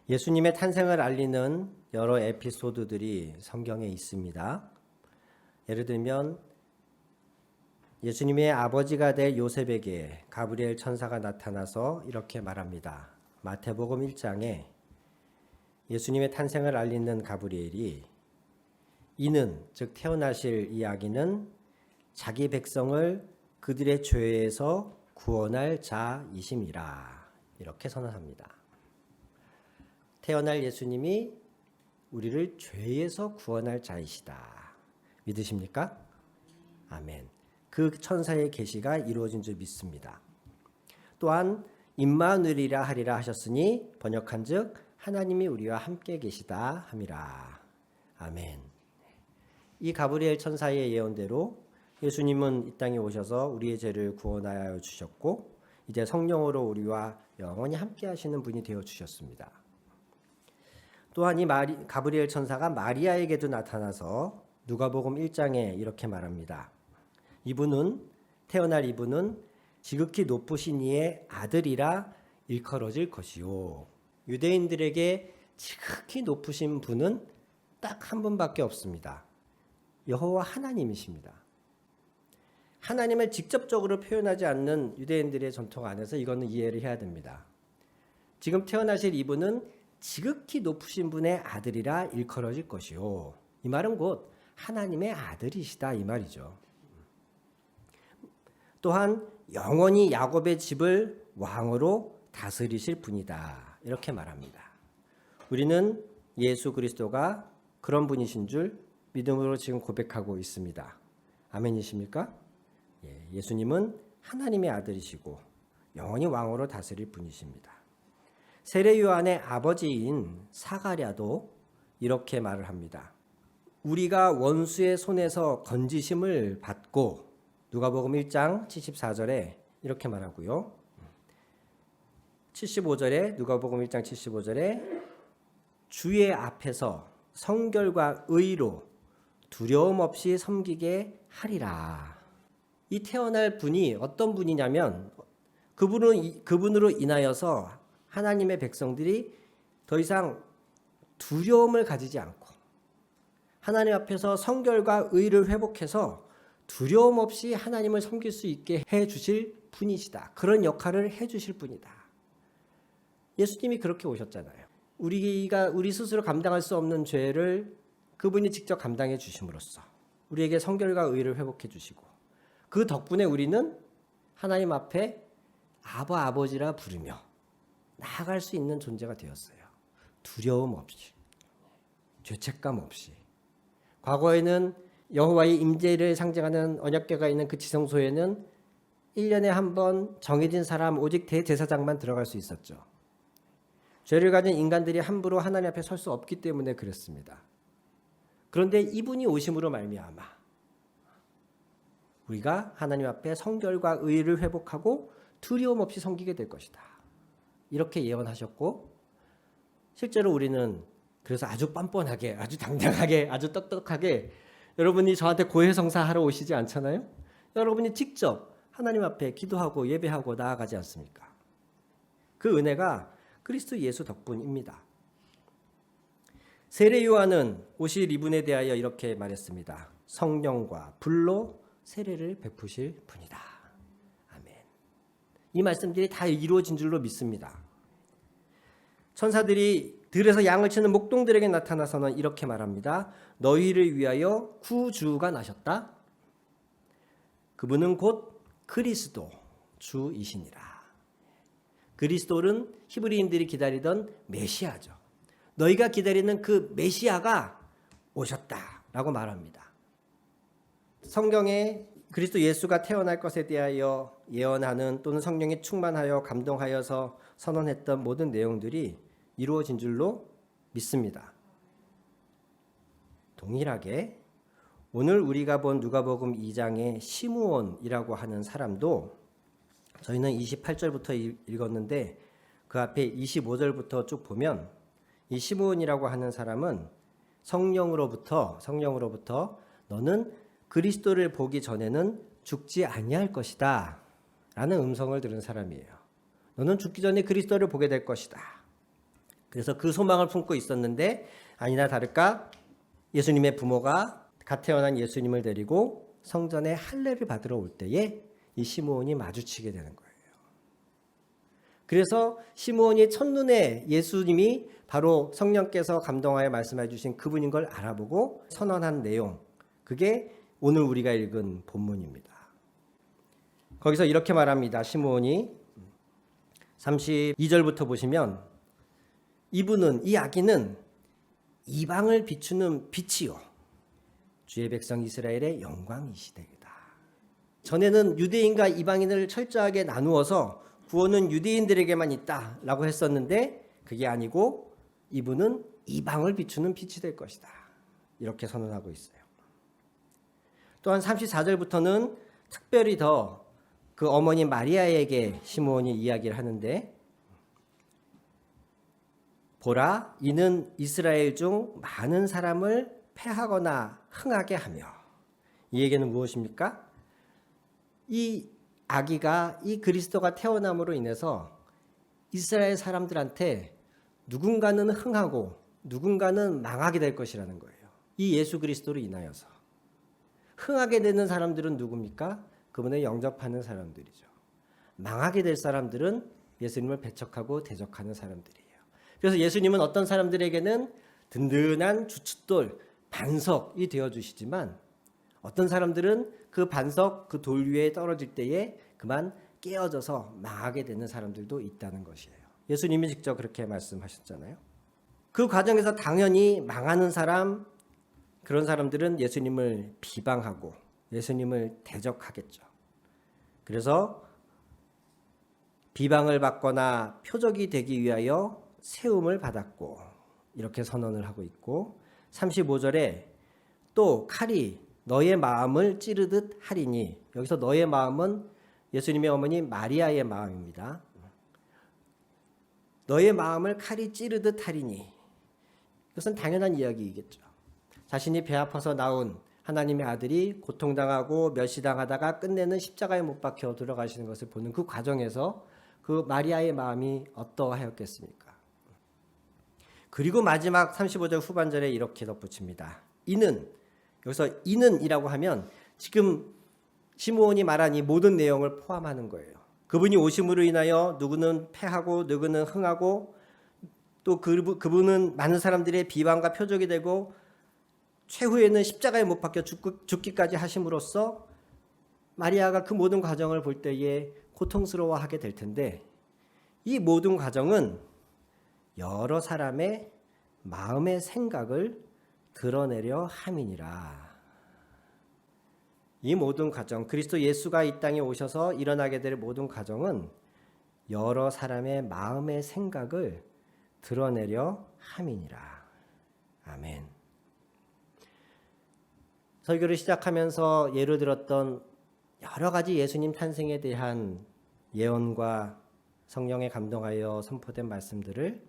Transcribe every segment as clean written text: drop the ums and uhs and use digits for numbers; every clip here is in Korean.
예수님의 탄생을 알리는 여러 에피소드들이 성경에 있습니다. 예를 들면 예수님의 아버지가 될 요셉에게 가브리엘 천사가 나타나서 이렇게 말합니다. 마태복음 1장에 예수님의 탄생을 알리는 가브리엘이 이는 즉 태어나실 이 아기는 자기 백성을 그들의 죄에서 구원할 자이심이라 이렇게 선언합니다. 태어날 예수님이 우리를 죄에서 구원할 자이시다. 믿으십니까? 아멘. 그 천사의 계시가 이루어진 줄 믿습니다. 또한 임마누엘이라 하리라 하셨으니 번역한즉 하나님이 우리와 함께 계시다 함이라. 아멘. 이 가브리엘 천사의 예언대로 예수님은 이 땅에 오셔서 우리의 죄를 구원하여 주셨고 이제 성령으로 우리와 영원히 함께 하시는 분이 되어 주셨습니다. 또한 이 가브리엘 천사가 마리아에게도 나타나서 누가복음 1장에 이렇게 말합니다. 태어날 이분은 지극히 높으신 이의 아들이라 일컬어질 것이요. 유대인들에게 지극히 높으신 분은 딱 한 분밖에 없습니다. 여호와 하나님이십니다. 하나님을 직접적으로 표현하지 않는 유대인들의 전통 안에서 이거는 이해를 해야 됩니다. 지금 태어나실 이분은 지극히 높으신 분의 아들이라 일컬어질 것이요. 이 말은 곧 하나님의 아들이시다 이 말이죠. 또한 영원히 야곱의 집을 왕으로 다스리실 분이다 이렇게 말합니다. 우리는 예수 그리스도가 그런 분이신 줄 믿음으로 지금 고백하고 있습니다. 아멘이십니까? 예수님은 하나님의 아들이시고 영원히 왕으로 다스릴 분이십니다. 세례 요한의 아버지인 사가랴도 이렇게 말을 합니다. 우리가 원수의 손에서 건지심을 받고 누가복음 1장 74절에 이렇게 말하고요. 75절에 누가복음 1장 75절에 주의 앞에서 성결과 의로 두려움 없이 섬기게 하리라. 이 태어날 분이 어떤 분이냐면 그분으로 인하여서 하나님의 백성들이 더 이상 두려움을 가지지 않고 하나님 앞에서 성결과 의를 회복해서 두려움 없이 하나님을 섬길 수 있게 해주실 분이시다. 그런 역할을 해주실 분이다. 예수님이 그렇게 오셨잖아요. 우리 스스로 감당할 수 없는 죄를 그분이 직접 감당해 주심으로써 우리에게 성결과 의를 회복해 주시고 그 덕분에 우리는 하나님 앞에 아버지라 부르며 나아갈 수 있는 존재가 되었어요. 두려움 없이, 죄책감 없이. 과거에는 여호와의 임재를 상징하는 언약궤가 있는 그 지성소에는 1년에 한 번 정해진 사람 오직 대제사장만 들어갈 수 있었죠. 죄를 가진 인간들이 함부로 하나님 앞에 설 수 없기 때문에 그랬습니다. 그런데 이분이 오심으로 말미암아 우리가 하나님 앞에 성결과 의를 회복하고 두려움 없이 섬기게 될 것이다. 이렇게 예언하셨고 실제로 우리는 그래서 아주 뻔뻔하게 아주 당당하게 아주 똑똑하게 여러분이 저한테 고해성사 하러 오시지 않잖아요? 여러분이 직접 하나님 앞에 기도하고 예배하고 나아가지 않습니까? 그 은혜가 그리스도 예수 덕분입니다. 세례 요한은 오실 이분에 대하여 이렇게 말했습니다. 성령과 불로 세례를 베푸실 분이다. 아멘. 이 말씀들이 다 이루어진 줄로 믿습니다. 천사들이 들에서 양을 치는 목동들에게 나타나서는 이렇게 말합니다. 너희를 위하여 구주가 나셨다. 그분은 곧 그리스도 주이시니라. 그리스도는 히브리인들이 기다리던 메시아죠. 너희가 기다리는 그 메시아가 오셨다라고 말합니다. 성경에 그리스도 예수가 태어날 것에 대하여 예언하는 또는 성령에 충만하여 감동하여서 선언했던 모든 내용들이 이루어진 줄로 믿습니다. 동일하게 오늘 우리가 본 누가복음 2장의 시므온이라고 하는 사람도 저희는 28절부터 읽었는데 그 앞에 25절부터 쭉 보면 이 시므온이라고 하는 사람은 성령으로부터 너는 그리스도를 보기 전에는 죽지 아니할 것이다 라는 음성을 들은 사람이에요. 너는 죽기 전에 그리스도를 보게 될 것이다. 그래서 그 소망을 품고 있었는데 아니나 다를까 예수님의 부모가 갓 태어난 예수님을 데리고 성전에 할례를 받으러 올 때에 이 시므온이 마주치게 되는 거예요. 그래서 시므온이 첫눈에 예수님이 바로 성령께서 감동하여 말씀해 주신 그분인 걸 알아보고 선언한 내용, 그게 오늘 우리가 읽은 본문입니다. 거기서 이렇게 말합니다. 시므온이 32절부터 보시면 이분은, 이 아기는 이방을 비추는 빛이요 주의 백성 이스라엘의 영광이시되이다. 전에는 유대인과 이방인을 철저하게 나누어서 구원은 유대인들에게만 있다라고 했었는데 그게 아니고 이분은 이방을 비추는 빛이 될 것이다. 이렇게 선언하고 있어요. 또한 34절부터는 특별히 더 그 어머니 마리아에게 시므온이 이야기를 하는데 보라, 이는 이스라엘 중 많은 사람을 패하거나 흥하게 하며, 이 얘기는 무엇입니까? 이 아기가, 이 그리스도가 태어남으로 인해서 이스라엘 사람들한테 누군가는 흥하고 누군가는 망하게 될 것이라는 거예요. 이 예수 그리스도로 인하여서 흥하게 되는 사람들은 누굽니까? 그분을 영접하는 사람들이죠. 망하게 될 사람들은 예수님을 배척하고 대적하는 사람들이에요. 그래서 예수님은 어떤 사람들에게는 든든한 주춧돌, 반석이 되어주시지만 어떤 사람들은 그 반석, 그 돌 위에 떨어질 때에 그만 깨어져서 망하게 되는 사람들도 있다는 것이에요. 예수님이 직접 그렇게 말씀하셨잖아요. 그 과정에서 당연히 망하는 사람, 그런 사람들은 예수님을 비방하고 예수님을 대적하겠죠. 그래서 비방을 받거나 표적이 되기 위하여 세움을 받았고 이렇게 선언을 하고 있고 35절에 또 칼이 너의 마음을 찌르듯 하리니, 여기서 너의 마음은 예수님의 어머니 마리아의 마음입니다. 너의 마음을 칼이 찌르듯 하리니, 이것은 당연한 이야기이겠죠. 자신이 배 아파서 낳은 하나님의 아들이 고통당하고 멸시당하다가 끝내는 십자가에 못 박혀 들어가시는 것을 보는 그 과정에서 그 마리아의 마음이 어떠하였겠습니까? 그리고 마지막 35절 후반절에 이렇게 덧붙입니다. 이는, 여기서 이는이라고 하면 지금 시므온이 말한 이 모든 내용을 포함하는 거예요. 그분이 오심으로 인하여 누구는 패하고 누구는 흥하고 또 그분은 많은 사람들의 비방과 표적이 되고 최후에는 십자가에 못 박혀 죽기까지 하심으로써 마리아가 그 모든 과정을 볼 때에 고통스러워하게 될 텐데, 이 모든 과정은 여러 사람의 마음의 생각을 드러내려 함이니라. 이 모든 과정, 그리스도 예수가 이 땅에 오셔서 일어나게 될 모든 과정은 여러 사람의 마음의 생각을 드러내려 함이니라. 아멘. 설교를 시작하면서 예로 들었던 여러 가지 예수님 탄생에 대한 예언과 성령에 감동하여 선포된 말씀들을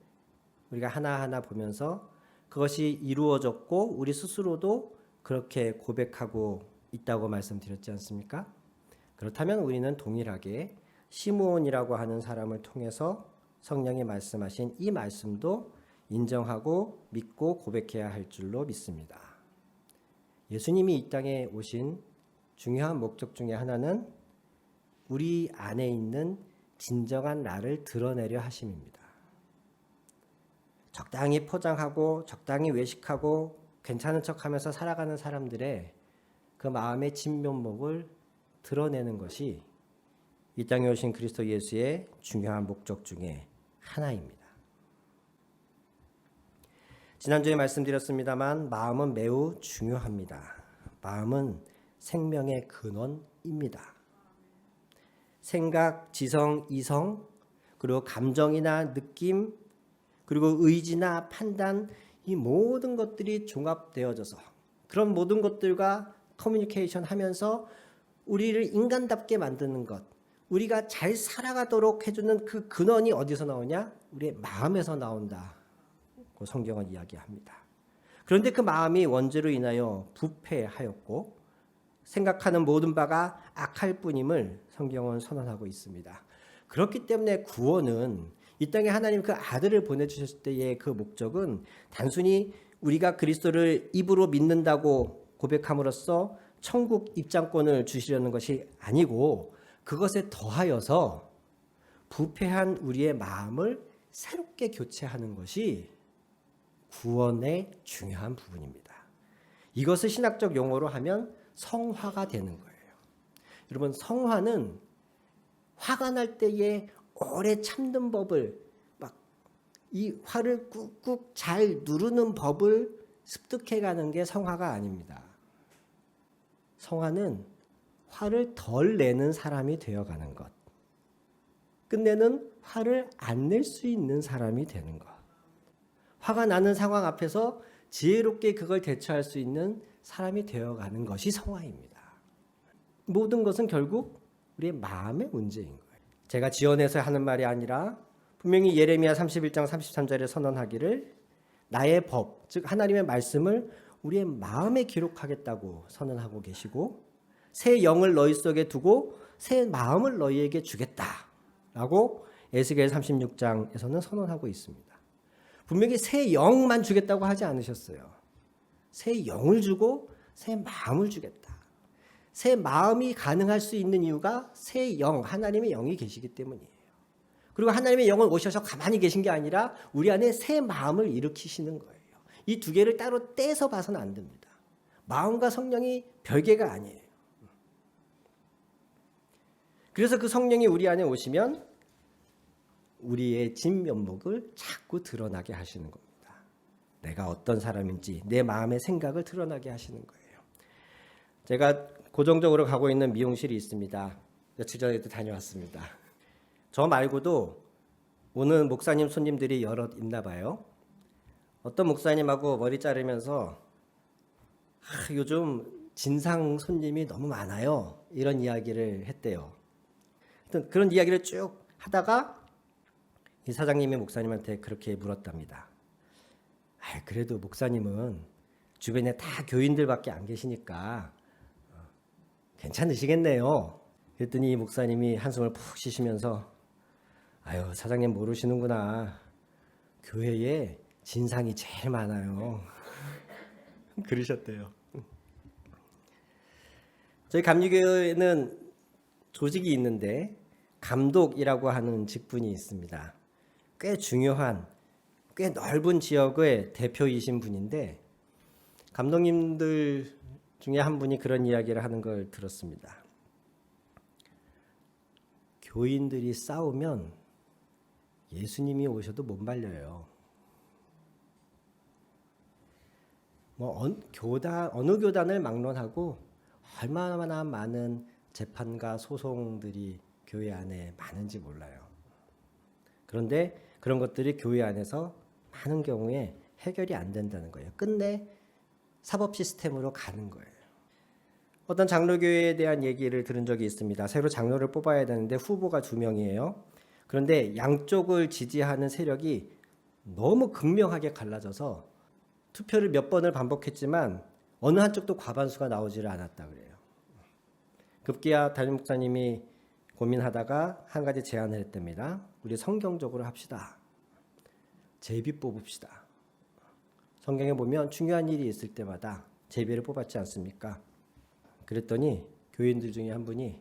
우리가 하나하나 보면서 그것이 이루어졌고 우리 스스로도 그렇게 고백하고 있다고 말씀드렸지 않습니까? 그렇다면 우리는 동일하게 시므온이라고 하는 사람을 통해서 성령이 말씀하신 이 말씀도 인정하고 믿고 고백해야 할 줄로 믿습니다. 예수님이 이 땅에 오신 중요한 목적 중에 하나는 우리 안에 있는 진정한 나를 드러내려 하심입니다. 적당히 포장하고 적당히 외식하고 괜찮은 척하면서 살아가는 사람들의 그 마음의 진면목을 드러내는 것이 이 땅에 오신 그리스도 예수의 중요한 목적 중에 하나입니다. 지난주에 말씀드렸습니다만 마음은 매우 중요합니다. 마음은 생명의 근원입니다. 생각, 지성, 이성, 그리고 감정이나 느낌, 그리고 의지나 판단, 이 모든 것들이 종합되어져서 그런 모든 것들과 커뮤니케이션 하면서 우리를 인간답게 만드는 것, 우리가 잘 살아가도록 해주는 그 근원이 어디서 나오냐? 우리의 마음에서 나온다고 성경은 이야기합니다. 그런데 그 마음이 원죄로 인하여 부패하였고 생각하는 모든 바가 악할 뿐임을 성경은 선언하고 있습니다. 그렇기 때문에 구원은 이 땅에 하나님 그 아들을 보내주셨을 때의 그 목적은 단순히 우리가 그리스도를 입으로 믿는다고 고백함으로써 천국 입장권을 주시려는 것이 아니고 그것에 더하여서 부패한 우리의 마음을 새롭게 교체하는 것이 구원의 중요한 부분입니다. 이것을 신학적 용어로 하면 성화가 되는 거예요. 여러분, 성화는 화가 날 때에 오래 참는 법을 막 이 화를 꾹꾹 잘 누르는 법을 습득해 가는 게 성화가 아닙니다. 성화는 화를 덜 내는 사람이 되어가는 것. 끝내는 화를 안 낼 수 있는 사람이 되는 것. 화가 나는 상황 앞에서 지혜롭게 그걸 대처할 수 있는 사람이 되어가는 것이 성화입니다. 모든 것은 결국 우리의 마음의 문제인 거예요. 제가 지어내서 하는 말이 아니라 분명히 예레미야 31장 33절에 선언하기를 나의 법, 즉 하나님의 말씀을 우리의 마음에 기록하겠다고 선언하고 계시고 새 영을 너희 속에 두고 새 마음을 너희에게 주겠다라고 에스겔 36장에서는 선언하고 있습니다. 분명히 새 영만 주겠다고 하지 않으셨어요. 새 영을 주고 새 마음을 주겠다. 새 마음이 가능할 수 있는 이유가 새 영, 하나님의 영이 계시기 때문이에요. 그리고 하나님의 영은 오셔서 가만히 계신 게 아니라 우리 안에 새 마음을 일으키시는 거예요. 이 두 개를 따로 떼서 봐서는 안 됩니다. 마음과 성령이 별개가 아니에요. 그래서 그 성령이 우리 안에 오시면 우리의 진면목을 자꾸 드러나게 하시는 겁니다. 내가 어떤 사람인지 내 마음의 생각을 드러나게 하시는 거예요. 제가 고정적으로 가고 있는 미용실이 있습니다. 며칠 전에도 다녀왔습니다. 저 말고도 오는 목사님 손님들이 여럿 있나 봐요. 어떤 목사님하고 머리 자르면서 요즘 진상 손님이 너무 많아요. 이런 이야기를 했대요. 하여튼 그런 이야기를 쭉 하다가 이 사장님이 목사님한테 그렇게 물었답니다. 그래도 목사님은 주변에 다 교인들밖에 안 계시니까 괜찮으시겠네요. 그랬더니 이 목사님이 한숨을 푹 쉬시면서 사장님 모르시는구나. 교회에 진상이 제일 많아요. 그러셨대요. 저희 감리교회는 조직이 있는데 감독이라고 하는 직분이 있습니다. 꽤 중요한, 꽤 넓은 지역의 대표이신 분인데 감독님들 중에 한 분이 그런 이야기를 하는 걸 들었습니다. 교인들이 싸우면 예수님이 오셔도 못 말려요. 어느 교단을 막론하고 얼마나 많은 재판과 소송들이 교회 안에 많은지 몰라요. 그런데 그런 것들이 교회 안에서 많은 경우에 해결이 안 된다는 거예요. 끝내 사법 시스템으로 가는 거예요. 어떤 장로교회에 대한 얘기를 들은 적이 있습니다. 새로 장로를 뽑아야 되는데 후보가 2명이에요. 그런데 양쪽을 지지하는 세력이 너무 극명하게 갈라져서 투표를 몇 번을 반복했지만 어느 한쪽도 과반수가 나오지를 않았다 그래요. 급기야 담임 목사님이 고민하다가 한 가지 제안을 했답니다. 우리 성경적으로 합시다. 제비 뽑읍시다. 성경에 보면 중요한 일이 있을 때마다 제비를 뽑았지 않습니까? 그랬더니 교인들 중에 한 분이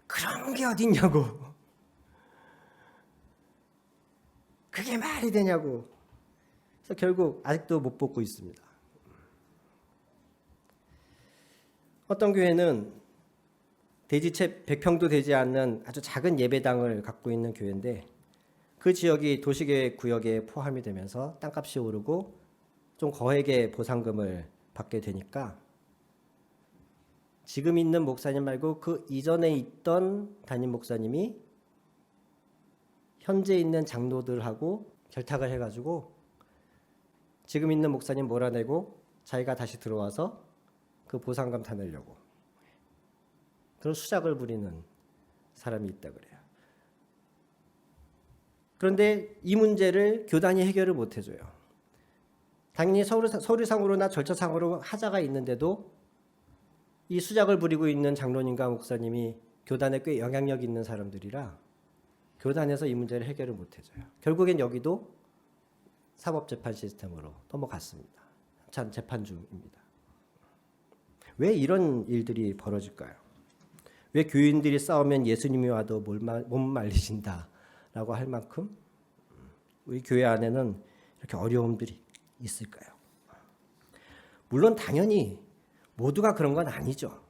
그런 게 어딨냐고. 그게 말이 되냐고. 그래서 결국 아직도 못 뽑고 있습니다. 어떤 교회는 대지채 100평도 되지 않는 아주 작은 예배당을 갖고 있는 교회인데 그 지역이 도시계획 구역에 포함이 되면서 땅값이 오르고 좀 거액의 보상금을 받게 되니까 지금 있는 목사님 말고 그 이전에 있던 담임 목사님이 현재 있는 장로들하고 결탁을 해가지고 지금 있는 목사님 몰아내고 자기가 다시 들어와서 그 보상금 다 내려고 그런 수작을 부리는 사람이 있다 그래요. 그런데 이 문제를 교단이 해결을 못 해줘요. 당연히 서류상으로나 절차상으로 하자가 있는데도 이 수작을 부리고 있는 장로님과 목사님이 교단에 꽤 영향력 있는 사람들이라 교단에서 이 문제를 해결을 못 해줘요. 결국엔 여기도 사법재판 시스템으로 넘어갔습니다. 참 재판 중입니다. 왜 이런 일들이 벌어질까요? 왜 교인들이 싸우면 예수님이 와도 못 말리신다라고 할 만큼 우리 교회 안에는 이렇게 어려움들이 있을까요? 물론 당연히 모두가 그런 건 아니죠.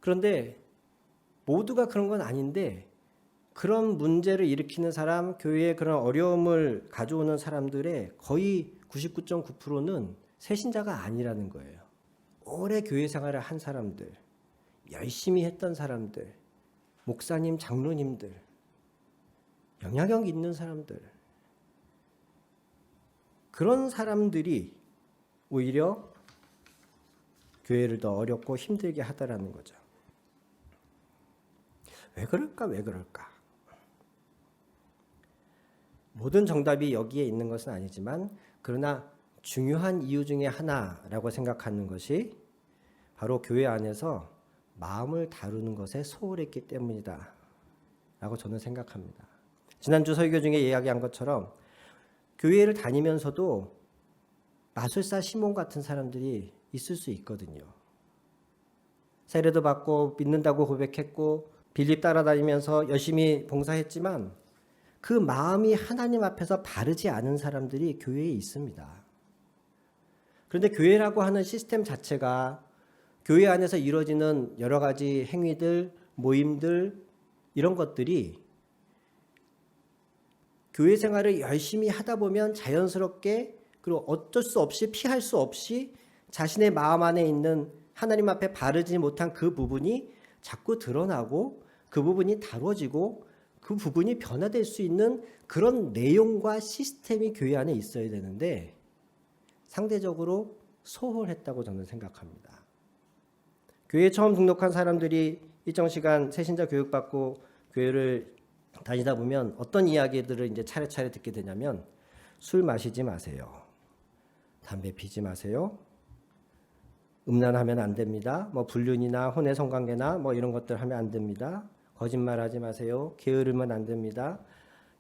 그런데 모두가 그런 건 아닌데 그런 문제를 일으키는 사람, 교회에 그런 어려움을 가져오는 사람들의 거의 99.9%는 새신자가 아니라는 거예요. 오래 교회 생활을 한 사람들, 열심히 했던 사람들, 목사님, 장로님들, 영향력 있는 사람들, 그런 사람들이 오히려 교회를 더 어렵고 힘들게 하다라는 거죠. 왜 그럴까? 왜 그럴까? 모든 정답이 여기에 있는 것은 아니지만 그러나 중요한 이유 중에 하나라고 생각하는 것이 바로 교회 안에서 마음을 다루는 것에 소홀했기 때문이다 라고 저는 생각합니다. 지난주 설교 중에 이야기한 것처럼 교회를 다니면서도 마술사 시몬 같은 사람들이 있을 수 있거든요. 세례도 받고 믿는다고 고백했고 빌립 따라다니면서 열심히 봉사했지만 그 마음이 하나님 앞에서 바르지 않은 사람들이 교회에 있습니다. 그런데 교회라고 하는 시스템 자체가 교회 안에서 이루어지는 여러 가지 행위들, 모임들 이런 것들이 교회 생활을 열심히 하다 보면 자연스럽게 그리고 어쩔 수 없이 피할 수 없이 자신의 마음 안에 있는 하나님 앞에 바르지 못한 그 부분이 자꾸 드러나고 그 부분이 다뤄지고 그 부분이 변화될 수 있는 그런 내용과 시스템이 교회 안에 있어야 되는데 상대적으로 소홀했다고 저는 생각합니다. 교회에 처음 등록한 사람들이 일정 시간 새신자 교육받고 교회를 다니다 보면 어떤 이야기들을 이제 차례차례 듣게 되냐면 술 마시지 마세요. 담배 피지 마세요. 음란하면 안 됩니다. 뭐 불륜이나 혼외 성관계나 뭐 이런 것들 하면 안 됩니다. 거짓말하지 마세요. 게으르면 안 됩니다.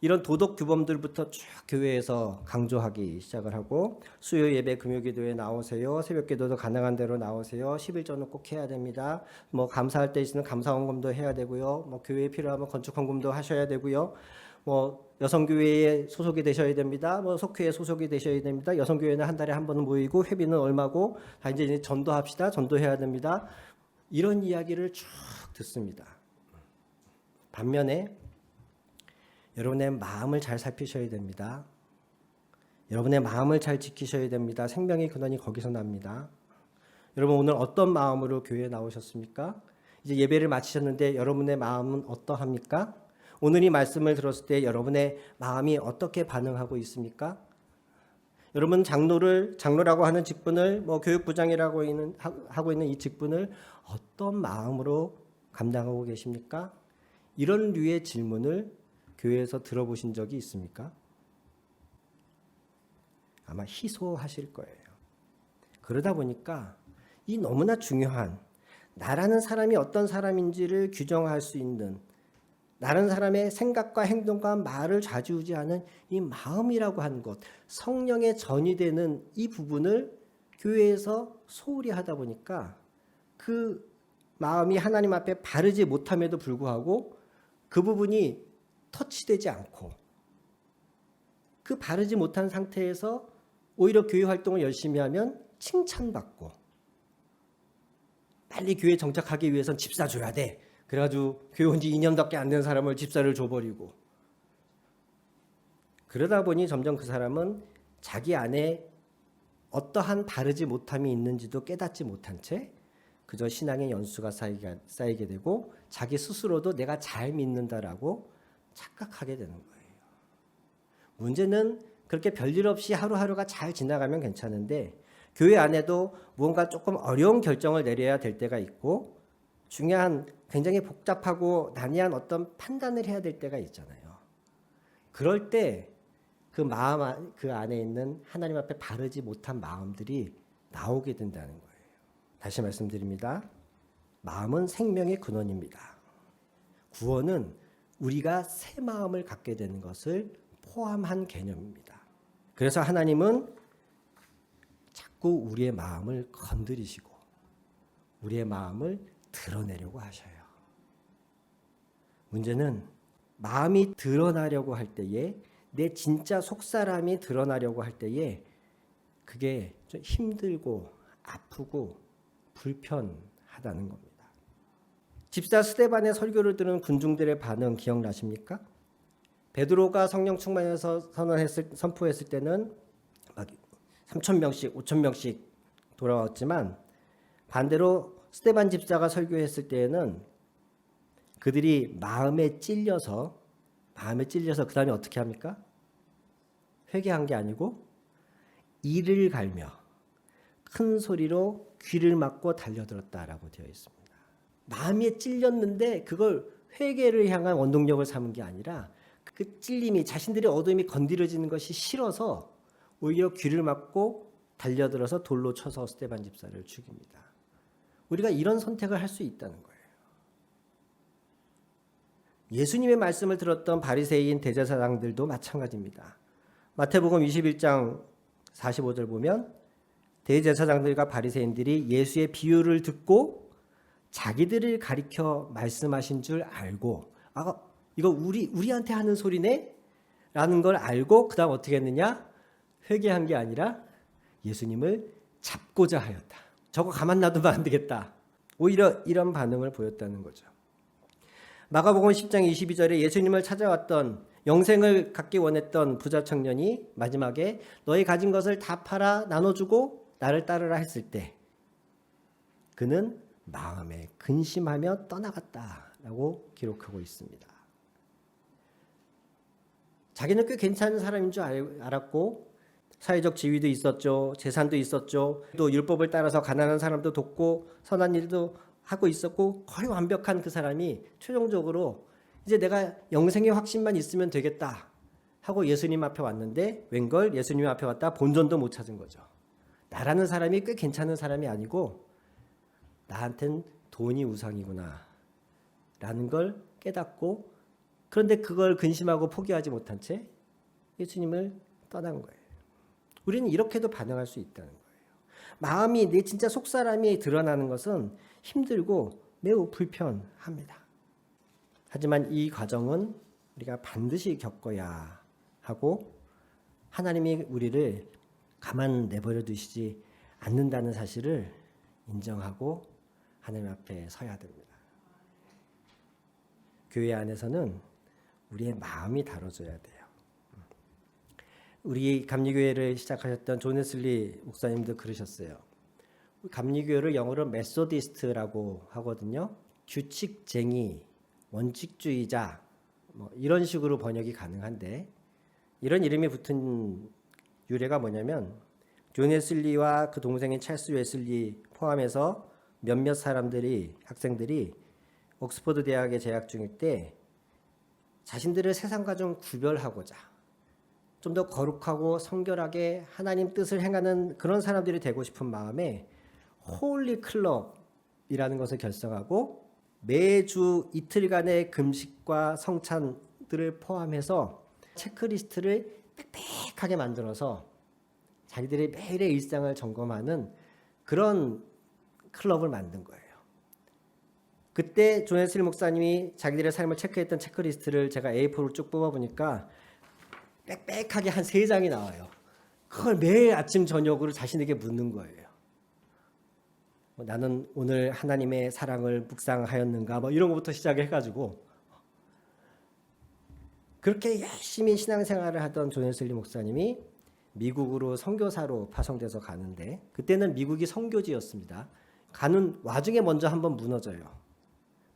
이런 도덕 규범들부터 쭉 교회에서 강조하기 시작을 하고 수요 예배 금요기도에 나오세요. 새벽기도도 가능한 대로 나오세요. 11조는 꼭 해야 됩니다. 뭐 감사할 때 있으면 감사원금도 해야 되고요. 뭐 교회에 필요하면 건축헌금도 하셔야 되고요. 뭐 여성교회에 소속이 되셔야 됩니다. 뭐 속회에 소속이 되셔야 됩니다. 여성교회는 한 달에 한 번은 모이고 회비는 얼마고 다 이제 전도합시다. 전도해야 됩니다. 이런 이야기를 쭉 듣습니다. 반면에 여러분의 마음을 잘 살피셔야 됩니다. 여러분의 마음을 잘 지키셔야 됩니다. 생명의 근원이 거기서 납니다. 여러분 오늘 어떤 마음으로 교회에 나오셨습니까? 이제 예배를 마치셨는데 여러분의 마음은 어떠합니까? 오늘 이 말씀을 들었을 때 여러분의 마음이 어떻게 반응하고 있습니까? 여러분 장로라고 하는 직분을 뭐 교육부장이라고 하고 있는 이 직분을 어떤 마음으로 감당하고 계십니까? 이런 류의 질문을 교회에서 들어보신 적이 있습니까? 아마 희소하실 거예요. 그러다 보니까 이 너무나 중요한 나라는 사람이 어떤 사람인지를 규정할 수 있는 나라는 사람의 생각과 행동과 말을 좌지우지하는 이 마음이라고 하는 것, 성령의 전이 되는 이 부분을 교회에서 소홀히 하다 보니까 그 마음이 하나님 앞에 바르지 못함에도 불구하고 그 부분이 터치되지 않고 그 바르지 못한 상태에서 오히려 교회 활동을 열심히 하면 칭찬받고 빨리 교회에 정착하기 위해선 집사 줘야 돼. 그래가지고 교회 온 지 2년밖에 안 된 사람을 집사를 줘버리고 그러다 보니 점점 그 사람은 자기 안에 어떠한 바르지 못함이 있는지도 깨닫지 못한 채 그저 신앙의 연수가 쌓이게 되고 자기 스스로도 내가 잘 믿는다라고 착각하게 되는 거예요. 문제는 그렇게 별일 없이 하루하루가 잘 지나가면 괜찮은데 교회 안에도 무언가 조금 어려운 결정을 내려야 될 때가 있고 중요한 굉장히 복잡하고 난해한 어떤 판단을 해야 될 때가 있잖아요. 그럴 때 그 마음 그 안에 있는 하나님 앞에 바르지 못한 마음들이 나오게 된다는 거예요. 다시 말씀드립니다. 마음은 생명의 근원입니다. 구원은 우리가 새 마음을 갖게 되는 것을 포함한 개념입니다. 그래서 하나님은 자꾸 우리의 마음을 건드리시고 우리의 마음을 드러내려고 하셔요. 문제는 마음이 드러나려고 할 때에, 내 진짜 속사람이 드러나려고 할 때에 그게 좀 힘들고 아프고 불편하다는 겁니다. 집사 스데반의 설교를 들은 군중들의 반응 기억나십니까? 베드로가 성령 충만해서 선포했을 때는 막 3,000명씩 5,000명씩 돌아왔지만, 반대로 스데반 집사가 설교했을 때에는 그들이 마음에 찔려서 그 다음에 어떻게 합니까? 회개한 게 아니고 이를 갈며 큰 소리로 귀를 막고 달려들었다라고 되어 있습니다. 마음에 찔렸는데 그걸 회개를 향한 원동력을 삼은 게 아니라 그 찔림이, 자신들의 어둠이 건드려지는 것이 싫어서 오히려 귀를 막고 달려들어서 돌로 쳐서 스데반 집사를 죽입니다. 우리가 이런 선택을 할 수 있다는 거예요. 예수님의 말씀을 들었던 바리새인 대제사장들도 마찬가지입니다. 마태복음 21장 45절 보면 대제사장들과 바리새인들이 예수의 비유를 듣고 자기들을 가리켜 말씀하신 줄 알고, 이거 우리한테 하는 소리네? 라는 걸 알고 그 다음 어떻게 했느냐? 회개한 게 아니라 예수님을 잡고자 하였다. 저거 가만 놔두면 안 되겠다. 오히려 이런 반응을 보였다는 거죠. 마가복음 10장 22절에 예수님을 찾아왔던, 영생을 갖기 원했던 부자 청년이 마지막에 너희 가진 것을 다 팔아 나눠주고 나를 따르라 했을 때 그는 마음에 근심하며 떠나갔다라고 기록하고 있습니다. 자기는 꽤 괜찮은 사람인 줄 알았고 사회적 지위도 있었죠. 재산도 있었죠. 또 율법을 따라서 가난한 사람도 돕고 선한 일도 하고 있었고 거의 완벽한 그 사람이 최종적으로 이제 내가 영생의 확신만 있으면 되겠다 하고 예수님 앞에 왔는데, 웬걸 예수님 앞에 왔다 본전도 못 찾은 거죠. 나라는 사람이 꽤 괜찮은 사람이 아니고 나한텐 돈이 우상이구나 라는 걸 깨닫고, 그런데 그걸 근심하고 포기하지 못한 채 예수님을 떠난 거예요. 우리는 이렇게도 반응할 수 있다는 거예요. 마음이, 내 진짜 속사람이 드러나는 것은 힘들고 매우 불편합니다. 하지만 이 과정은 우리가 반드시 겪어야 하고 하나님이 우리를 가만 내버려 두시지 않는다는 사실을 인정하고 하나님 앞에 서야 됩니다. 교회 안에서는 우리의 마음이 다뤄져야 돼요. 우리 감리교회를 시작하셨던 존 웨슬리 목사님도 그러셨어요. 감리교회를 영어로 메소디스트라고 하거든요. 규칙쟁이, 원칙주의자, 이런 식으로 번역이 가능한데, 이런 이름이 붙은 유래가 뭐냐면 존 웨슬리와 그 동생인 찰스 웨슬리 포함해서 몇몇 학생들이 옥스퍼드 대학에 재학 중일 때 자신들을 세상과 좀 구별하고자 좀 더 거룩하고 성결하게 하나님 뜻을 행하는 그런 사람들이 되고 싶은 마음에 홀리 클럽이라는 것을 결성하고 매주 이틀간의 금식과 성찬들을 포함해서 체크리스트를 빽빽하게 만들어서 자기들의 매일의 일상을 점검하는 그런 클럽을 만든 거예요. 그때 존 웨슬리 목사님이 자기들의 삶을 체크했던 체크리스트를 제가 A4로 쭉 뽑아보니까 빽빽하게 한 3장이 나와요. 그걸 매일 아침 저녁으로 자신에게 묻는 거예요. 나는 오늘 하나님의 사랑을 묵상하였는가, 이런 것부터 시작해가지고 그렇게 열심히 신앙생활을 하던 존 웨슬리 목사님이 미국으로 선교사로 파송돼서 가는데, 그때는 미국이 선교지였습니다. 가는 와중에 먼저 한번 무너져요.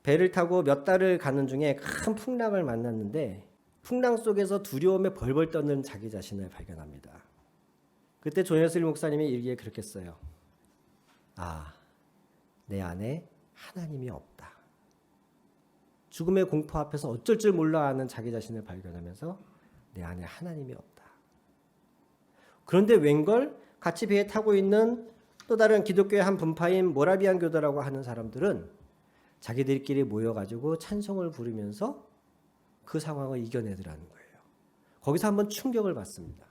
배를 타고 몇 달을 가는 중에 큰 풍랑을 만났는데 풍랑 속에서 두려움에 벌벌 떠는 자기 자신을 발견합니다. 그때 존 웨슬리 목사님이 일기에 그렇게 써요. 내 안에 하나님이 없다. 죽음의 공포 앞에서 어쩔 줄 몰라 하는 자기 자신을 발견하면서 내 안에 하나님이 없다. 그런데 웬걸 같이 배에 타고 있는 또 다른 기독교의 한 분파인 모라비안 교도라고 하는 사람들은 자기들끼리 모여가지고 찬송을 부르면서 그 상황을 이겨내더라는 거예요. 거기서 한번 충격을 받습니다.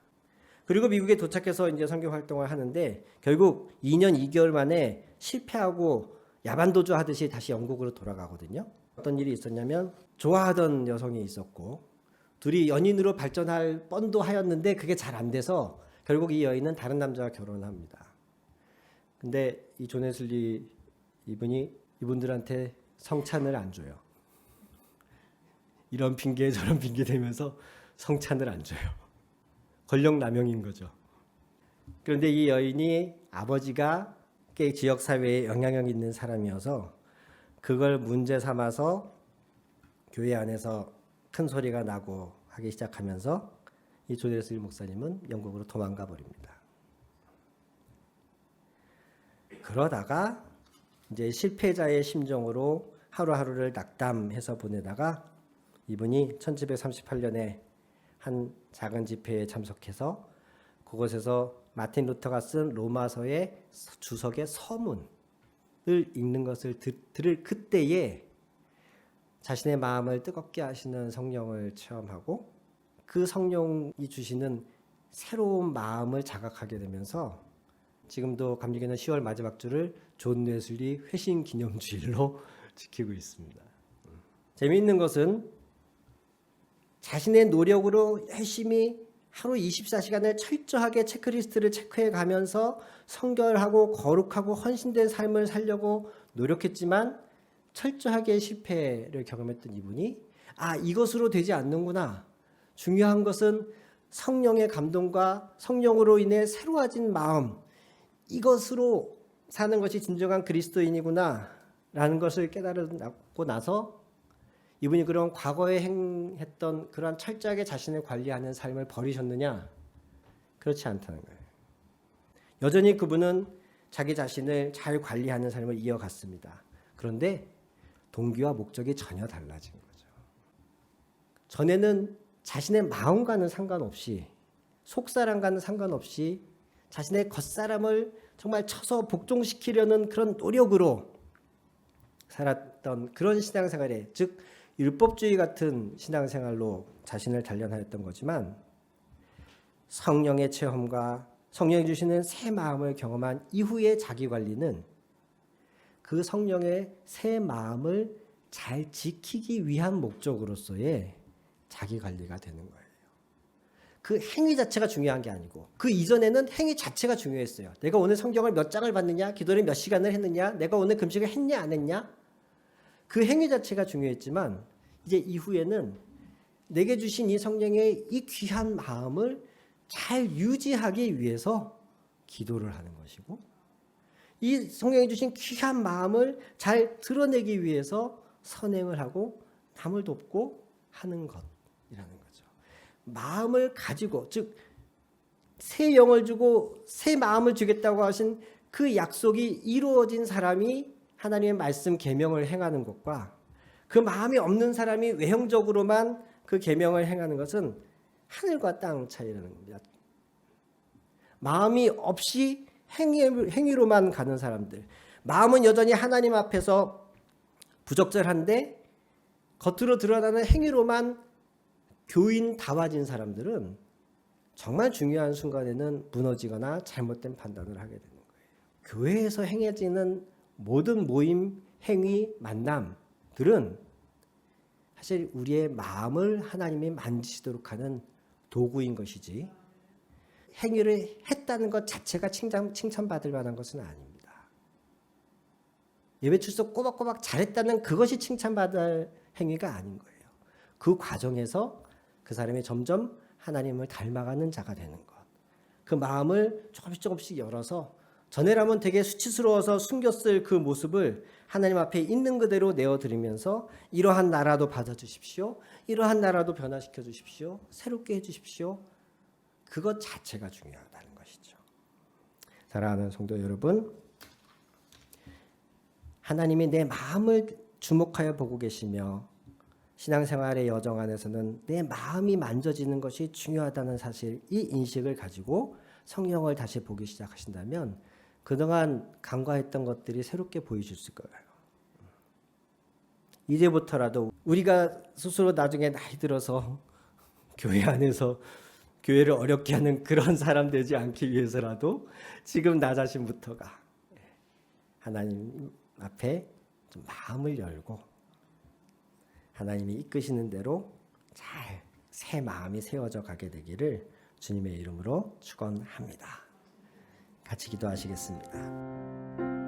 그리고 미국에 도착해서 이제 선교 활동을 하는데 결국 2년 2개월 만에 실패하고 야반도주 하듯이 다시 영국으로 돌아가거든요. 어떤 일이 있었냐면 좋아하던 여성이 있었고 둘이 연인으로 발전할 뻔도 하였는데 그게 잘 안 돼서 결국 이 여인은 다른 남자와 결혼합니다. 근데 이 존 웨슬리 이분들한테 성찬을 안 줘요. 이런 핑계 저런 핑계 대면서 성찬을 안 줘요. 권력 남용인 거죠. 그런데 이 여인이 아버지가 꽤 지역 사회에 영향력 있는 사람이어서 그걸 문제 삼아서 교회 안에서 큰 소리가 나고 하기 시작하면서 이 존 웨슬리 목사님은 영국으로 도망가 버립니다. 그러다가 이제 실패자의 심정으로 하루하루를 낙담해서 보내다가 이분이 1738년에 한 작은 집회에 참석해서 그곳에서 마틴 루터가 쓴 로마서의 주석의 서문을 읽는 것을 들을 그때에 자신의 마음을 뜨겁게 하시는 성령을 체험하고 그 성령이 주시는 새로운 마음을 자각하게 되면서 지금도 감리교는 10월 마지막 주를 존 웨슬리 회심 기념주일로 지키고 있습니다. 재미있는 것은 자신의 노력으로 열심히 하루 24시간을 철저하게 체크리스트를 체크해 가면서 성결하고 거룩하고 헌신된 삶을 살려고 노력했지만 철저하게 실패를 경험했던 이분이 이것으로 되지 않는구나. 중요한 것은 성령의 감동과 성령으로 인해 새로워진 마음, 이것으로 사는 것이 진정한 그리스도인이구나 라는 것을 깨달고 나서 이분이 그런 과거에 행했던 그러한 철저하게 자신을 관리하는 삶을 버리셨느냐? 그렇지 않다는 거예요. 여전히 그분은 자기 자신을 잘 관리하는 삶을 이어갔습니다. 그런데 동기와 목적이 전혀 달라진 거죠. 전에는 자신의 마음과는 상관없이 속사람과는 상관없이 자신의 겉사람을 정말 쳐서 복종시키려는 그런 노력으로 살았던 그런 신앙생활에 즉 율법주의 같은 신앙생활로 자신을 단련하였던 거지만 성령의 체험과 성령이 주시는 새 마음을 경험한 이후의 자기관리는 그 성령의 새 마음을 잘 지키기 위한 목적으로서의 자기관리가 되는 거예요. 그 행위 자체가 중요한 게 아니고 그 이전에는 행위 자체가 중요했어요. 내가 오늘 성경을 몇 장을 봤느냐, 기도를 몇 시간을 했느냐, 내가 오늘 금식을 했냐 안 했냐, 그 행위 자체가 중요했지만 이제 이후에는 내게 주신 이 성령의 이 귀한 마음을 잘 유지하기 위해서 기도를 하는 것이고 이 성령이 주신 귀한 마음을 잘 드러내기 위해서 선행을 하고 남을 돕고 하는 것이라는 거죠. 마음을 가지고 즉 새 영을 주고 새 마음을 주겠다고 하신 그 약속이 이루어진 사람이 하나님의 말씀 계명을 행하는 것과 그 마음이 없는 사람이 외형적으로만 그 계명을 행하는 것은 하늘과 땅 차이라는 겁니다. 마음이 없이 행위로만 가는 사람들, 마음은 여전히 하나님 앞에서 부적절한데 겉으로 드러나는 행위로만 교인다워진 사람들은 정말 중요한 순간에는 무너지거나 잘못된 판단을 하게 되는 거예요. 교회에서 행해지는 모든 모임, 행위, 만남들은 사실 우리의 마음을 하나님이 만지시도록 하는 도구인 것이지 행위를 했다는 것 자체가 칭찬받을 만한 것은 아닙니다. 예배 출석 꼬박꼬박 잘했다는 그것이 칭찬받을 행위가 아닌 거예요. 그 과정에서 그 사람이 점점 하나님을 닮아가는 자가 되는 것. 그 마음을 조금씩 열어서 전에라면 되게 수치스러워서 숨겼을 그 모습을 하나님 앞에 있는 그대로 내어드리면서 이러한 나라도 받아주십시오. 이러한 나라도 변화시켜 주십시오. 새롭게 해주십시오. 그것 자체가 중요하다는 것이죠. 사랑하는 성도 여러분, 하나님이 내 마음을 주목하여 보고 계시며 신앙생활의 여정 안에서는 내 마음이 만져지는 것이 중요하다는 사실, 이 인식을 가지고 성령을 다시 보기 시작하신다면 그동안 간과했던 것들이 새롭게 보이실 거예요. 이제부터라도 우리가 스스로 나중에 나이 들어서 교회 안에서 교회를 어렵게 하는 그런 사람 되지 않기 위해서라도 지금 나 자신부터가 하나님 앞에 좀 마음을 열고 하나님이 이끄시는 대로 잘 새 마음이 세워져 가게 되기를 주님의 이름으로 축원합니다. 같이 기도하시겠습니다.